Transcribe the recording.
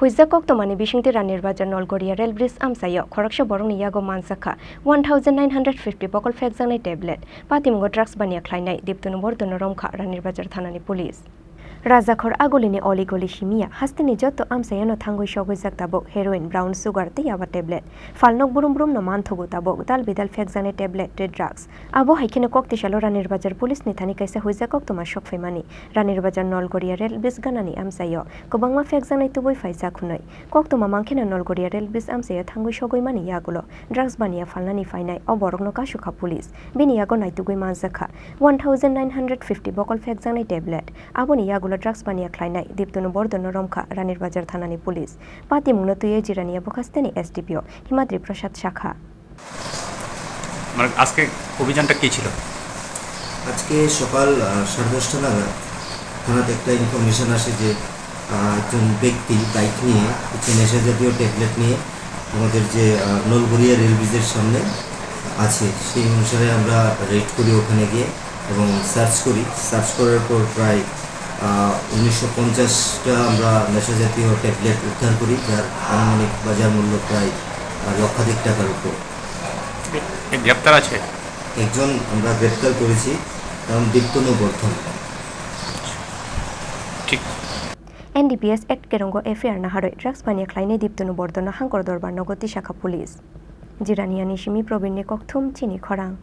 Huizak Oktomani Bishingti Ranir Bazar Nalgaria Rail Bridge Amchaio Khoroksa Borokni Yago Manjakha 1950 Bokol Phekjaknai tablet Patimungo drugs bania khlainai diptunu bordono romkha Ranir Bazar thanani police Rajakhor agolini oligoli shimia hastini joto Amchaio thangoi shogoi jak tabok heroin brown sugar te yaba tablet falnok burum no manthogo tabok dal bidal Phekjaknai tablet te drugs abo haikene kokti shalo Ranir Bazar police ni thani kaisa Huizak Oktoma shokfaimani Ranir Bazar Nalgaria Rail Bridge ganani Amchaio kobangma Phekjaknai tuboi faisa khunai koktoma mangkhena Nalgaria Rail Bridge Amchaio thangoi shogoi mani yagulo drugs bania falnani fainai o Borokno kasukha police bini yago naitugoi Manjakha 1950 Bokol Phekjaknai tablet aboni yagulo drugs bania khlainai diptunu bordono romkha Ranir Bazar thanani police patimungno tuye jirania bokasteni SDPO Himadri প্রসাদ শাখা মানে আজকে অভিযানটা কি ছিল আজকে সকাল 10:30 নাগাদ থানাতে একটা ইনফরমেশন আসে যে একজন ব্যক্তি বাইক নিয়ে কিছু নেশা জাতীয় ট্যাবলেট নিয়ে আমাদের যে নলগড়িয়া রেল ব্রিজের সামনে আছে সেই অনুসারে আমরা রেড করি ওখানে গিয়ে এবং সার্চ করার পর প্রায় 1950টা আমরা নেশা জাতীয় ট্যাবলেট উদ্ধার করি যার আনুমানিক বাজার মূল্য প্রায় লক্ষাধিক টাকার উপর গ্রেপ্তার আছে একজন আমরা গ্রেপ্তার করেছি নাম দীপ্তনু বর্ধন ঠিক NDPS Act Kerongo FIR na haroi drugs bania khlainai diptunu bordono hangkor dorbar nogoti shakha police Jirania Nishimi Probin Kokthum Chini Khorang